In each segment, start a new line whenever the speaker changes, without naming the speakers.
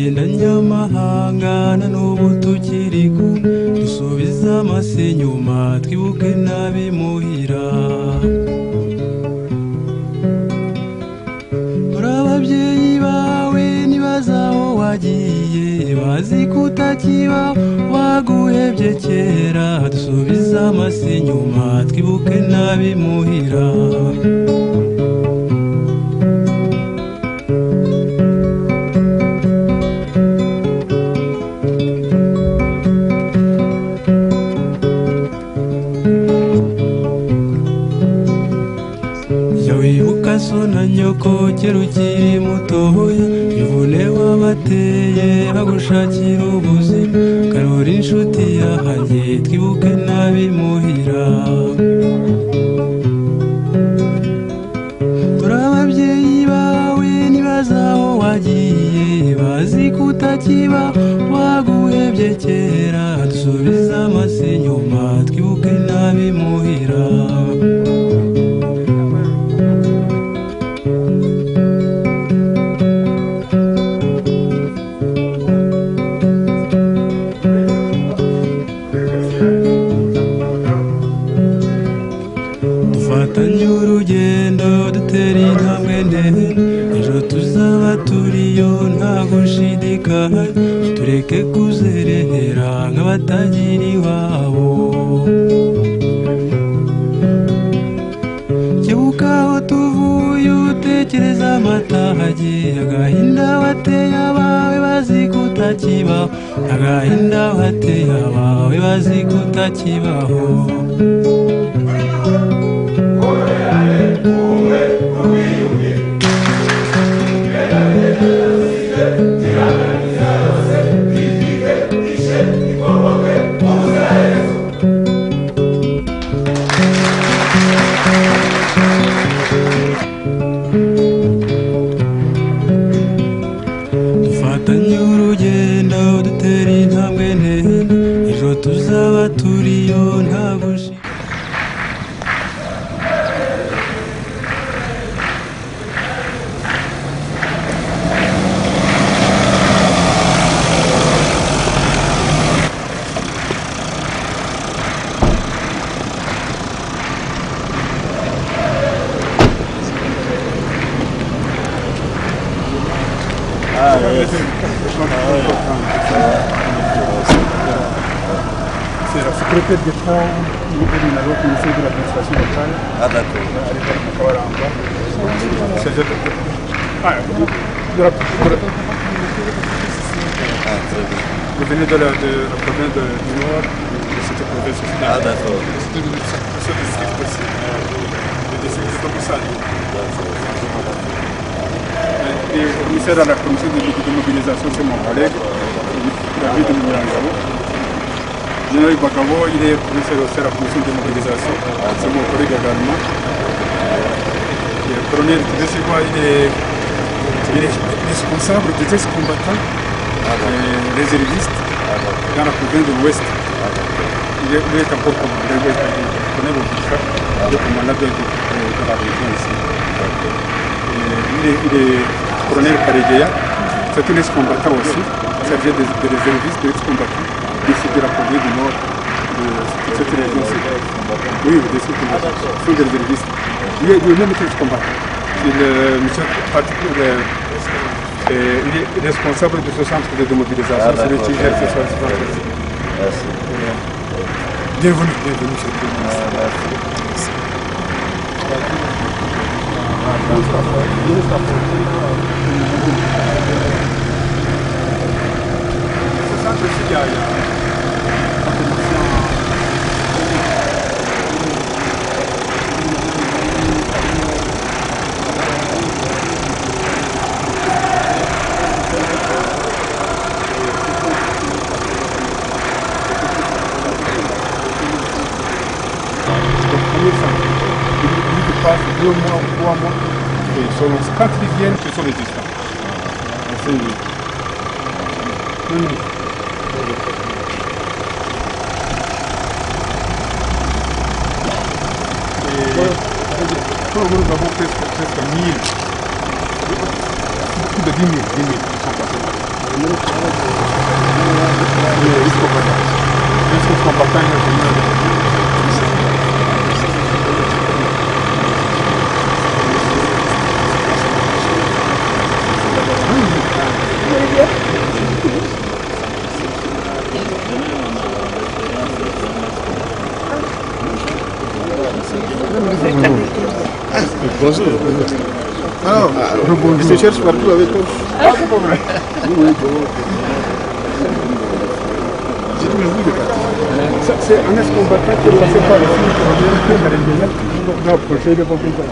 turatinda nyamahanga na n'ubu tukiri kumwe dusubiza amaso inyuma twibuke n'abimuhira. Ababyeyi bawe nibaza aho wagiye bazi kutakibaho waguhebye kera dusubiza amaso inyuma twibuke n'abimuhira. Wibuka so na nyoko kera ukiri mutoya imvune wabateye bagushakira ubuzima karora inshuti yahanjye twibuke n'abimuhira. Turi ababyeyi bawe nibaza aho wagiye bazi kutakibaho waguhebye kera dusubiza amaso inyuma twibuke n'abimuhira. Dufatanye urugendo dutera intambwe ndende ejo tuzaba turiyo nta gushidikanya tureke kuzerera nk'abatagira iwabo. Kebuka aho tuvuye utekereza amatage agahinda wateye abawe bazi kutakibaho agahinda wateye abawe bazi kutakibaho. Dufatanye urugendo dutera intambwe ndende ejo tuzaba turiyo nta gushidikanya.
C'est la secrétaire d'État au niveau du ministère de l'administration locale.
Ah d'accord.
Vous venez de la province du Nord, de cette province aussi.
Ah d'accord.
C'est de ce district aussi. Le district de Boussane. Et au ministère de la commission de mobilisation, c'est mon collègue, David Moulangabo. Général Bakabo, il est commissaire aussi à la commission de mobilisation, c'est mon collègue également. Et le colonel Tedesco, il est responsable des ex-combattants, réservistes, dans la province de l'Ouest. Il est encore commandant, il connaît le Boucha, il est commandant de la région ici. Il est colonel Karegeya, c'est un ex-combattant aussi, chargé des réservistes, des ex-combattants, ici de la province du Nord, de cette région-ci. Oui, des ex-combattants, sont des réservistes. Il est lui-même ex-combattant. Il est responsable de ce centre de mobilisation, c'est le Tigre, c'est ça. Bienvenue, bienvenue, monsieur le ministre. Ce centre ici, il y a il passe 2 mois ou 3 mois et quand ils viennent, ce sont les distants. Nous avons presque 1000, plus de 10 000 qui sont passés par là. Estos combatantes
Je te cherche partout avec toi.
c'est pas vrai.
J'ai dit, mais où il est parti?
C'est un ex-combattant qui est passé par ici, qui revient à l'Indien. Non, pour essayer de comprendre ça.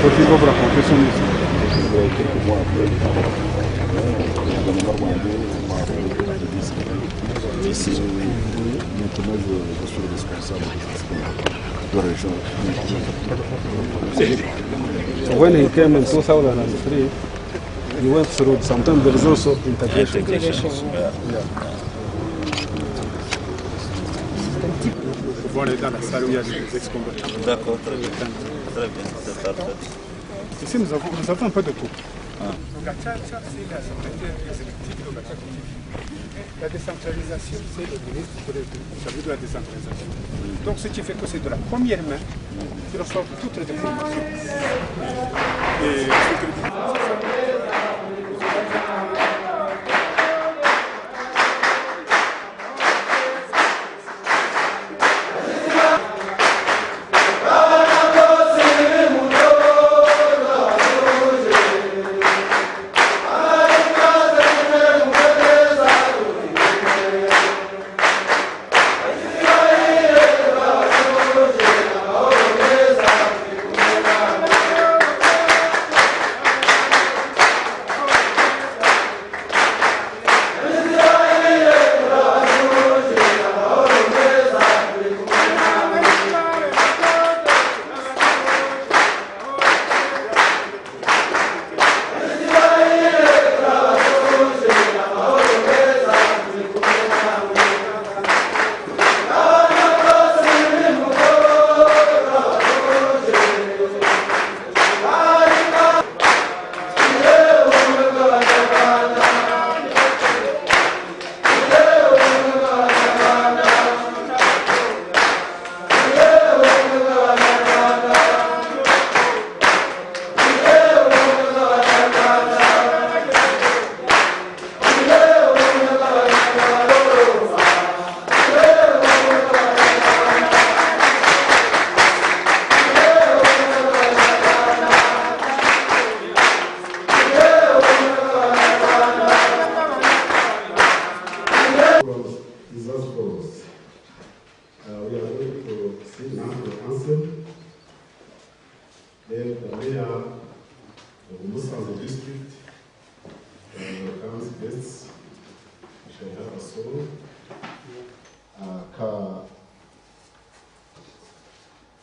Il faut vous raconter son histoire.
Quelques mois après, la mémoire m'a dit, on m'a appelé le disque. Maintenant, je suis le responsable de la région.
So when he came in 2003, he went through, sometimes there is also integration.
Bon, on est dans la salle où il y a des ex-combattants.
D'accord, très bien. Très bien, c'est parfait.
Ici, nous avons un peu de tout. Le Gachacha, c'est la secrétaire exécutive de Gachacha. La décentralisation, c'est le ministre chargé de la décentralisation. Donc, ce qui fait que c'est de la première main qui reçoit toutes les informations. Et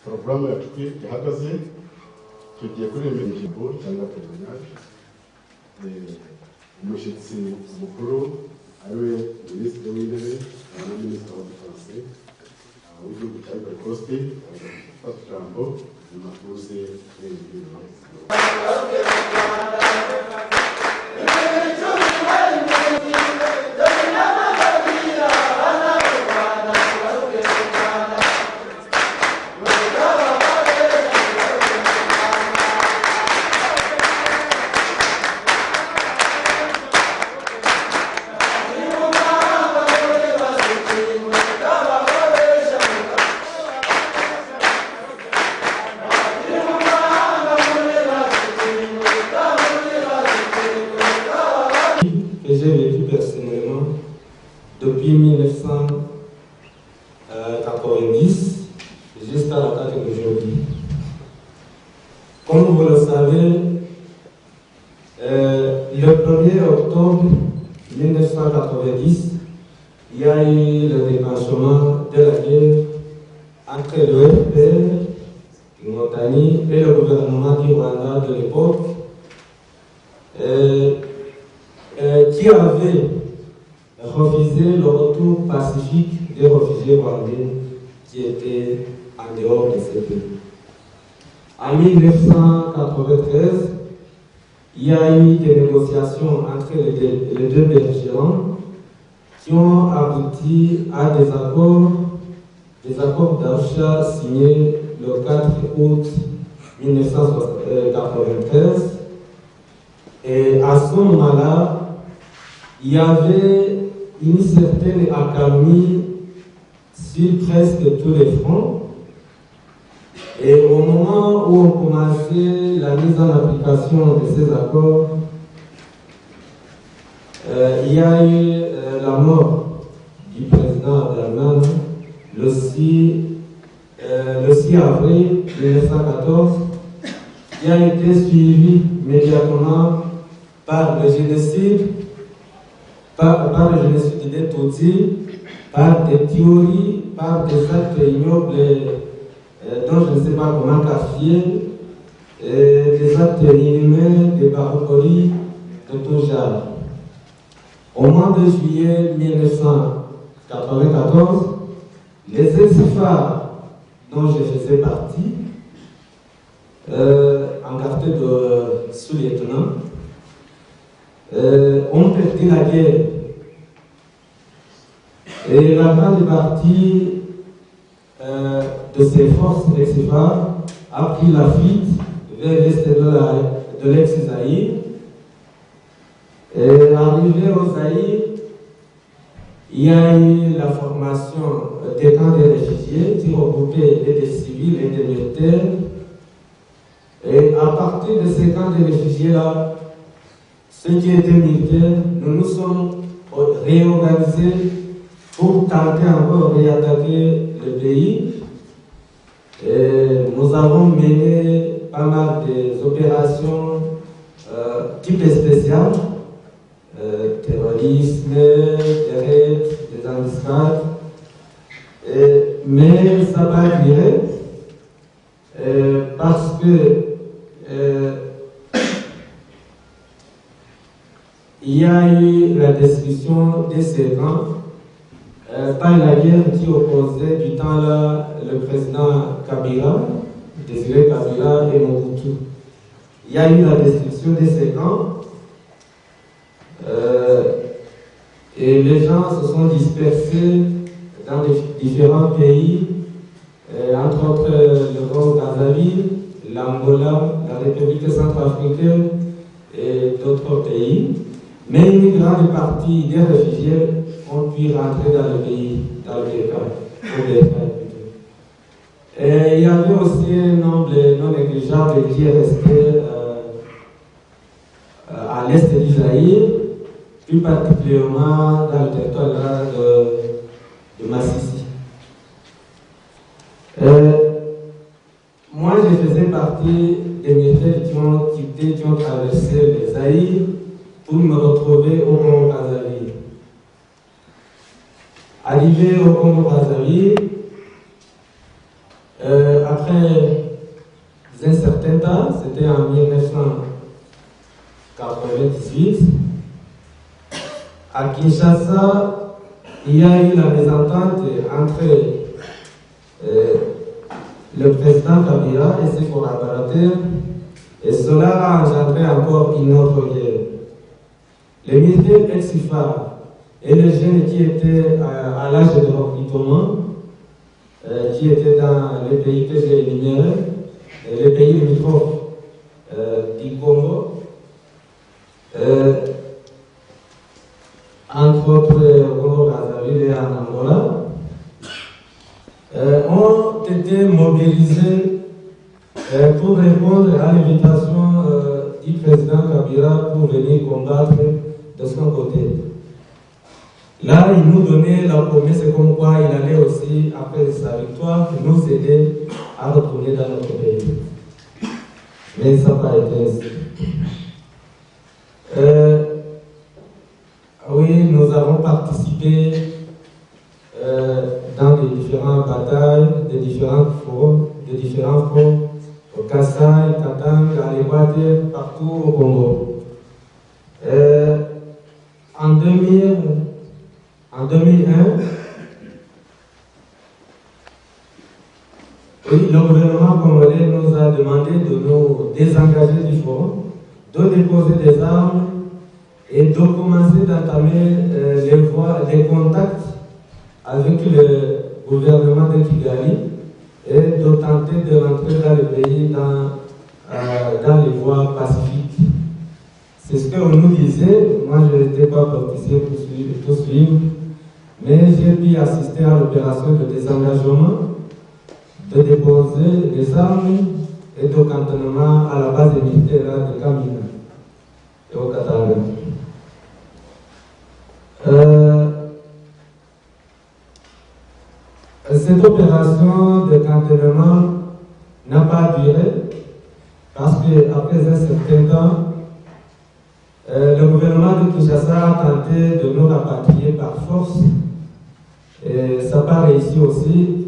porogaramu yacu ihagaze tugiye kuririmba indirimbo cyangwa pereminage umushyitsi mukuru ariwe minisitiri w'intebe na minisitiri wa defanse w'igihugu cya Ivory Coast gufata ijambo nyuma tuze kuririmba
que j'ai vécu personnellement depuis 1990 jusqu'à la date d'aujourd'hui. Comme vous le savez, le 1er octobre 1990, il y a eu le déclenchement de la guerre entre le FPR, Montani, et le gouvernement du Rwanda de l'époque, qui avait refusé le retour pacifique des réfugiés rwandais qui étaient en dehors de ce pays. En 1993, il y a eu des négociations entre les deux belligérants qui ont abouti à des accords d'Arusha signés le 4 août 1993. Et à ce moment-là, il y avait une certaine accalmie sur presque tous les fronts. Et au moment où on commençait la mise en application de ces accords, il y a eu la mort du président Abdelman le 6 avril 1914, qui a été suivi immédiatement par le génocide, par le génocide des Tutsis, par des théories, par des actes ignobles dont je ne sais pas comment qualifier, des actes inhumains, des barbaries de tout genre. Au mois de juillet 1994, les ex-phares dont je faisais partie, en qualité de sous-lieutenant, ont perdu la guerre. Et la grande partie de ces forces ex-phares a pris la fuite vers l'est de l'ex-Zaïre. Et arrivé au Zaïre, il y a eu la formation des camps de réfugiés qui regroupaient des civils et des militaires. Et à partir de ces camps de réfugiés-là, ceux qui étaient militaires, nous nous sommes réorganisés pour tenter encore de réattaquer le pays. Et nous avons mené pas mal d'opérations type spéciales, terrorisme, des raids, des embuscades. Mais ça n'a pas duré parce que il y a eu la destruction des servants par la guerre qui opposait du temps-là le président Kabila, Désiré Kabila et Mobutu. Il y a eu la destruction des servants et les gens se sont dispersés dans les différents pays, entre autres le Congo-Brazzaville, l'Angola, la République centrafricaine et d'autres pays. Mais une grande partie des réfugiés ont pu rentrer dans le pays, dans le Bécaye. Et il y avait aussi un nombre non négligeable qui est resté à l'est du Zaïre, plus particulièrement dans le territoire de Massissi. Moi, je faisais partie des militaires qui ont quitté, qui ont traversé le Zaïre pour me retrouver au Congo-Brazzaville. Arrivé au Congo-Brazzaville, après un certain temps, c'était en 1998, à Kinshasa, il y a eu la mésentente entre le président Kabila et ses collaborateurs, et cela a engendré encore une autre guerre. Les militaires ex-phares et les jeunes qui étaient à l'âge de recrutement, qui étaient dans les pays que j'ai énumérés, les pays limitrophes du Congo, entre autres au Congo-Brazzaville et en Angola, ont été mobilisés pour répondre à l'invitation du président Kabila pour venir combattre de son côté. Là, il nous donnait la promesse comme quoi il allait aussi, après sa victoire, nous aider à retourner dans notre pays. Mais ça n'a pas été ainsi. Oui, nous avons participé dans les différentes batailles, des différents fronts, au Kassai, Katanga, à l'Équateur, partout au Congo. En 2001, oui, le gouvernement congolais nous a demandé de nous désengager du front de déposer des armes et de commencer d'entamer les contacts avec le gouvernement de Kigali et de tenter de rentrer dans le pays dans les voies pacifiques. C'est ce qu'on nous disait. Moi, je n'étais pas participé pour suivre, mais j'ai pu assister à l'opération de désengagement, de déposer les armes et de cantonnement à la base militaire de Kamina et au Katanga. Cette opération de cantonnement n'a pas duré parce qu'après un certain temps, le gouvernement de Kinshasa a tenté de nous rapatrier par force. Et ça n'a pas réussi aussi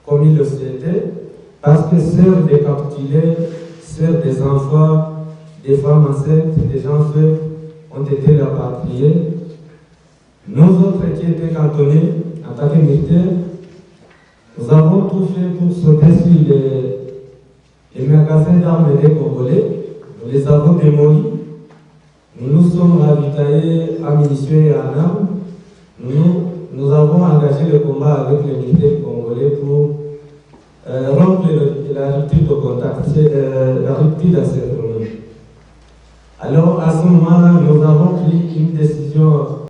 comme il le souhaitait, parce que seuls des capturés, seuls des enfants, des femmes enceintes, des gens faibles ont été rapatriés. Nous autres qui étaient cantonnés en tant que militaires, nous avons tout fait pour sauter sur les magasins d'armes des Congolais. Nous les avons démolis. Nous nous sommes ravitaillés en munitions et en armes. Nous avons engagé le combat avec les militaires congolais pour rompre la rupture de contact, la rupture d'encerclement. Alors, à ce moment-là, nous avons pris une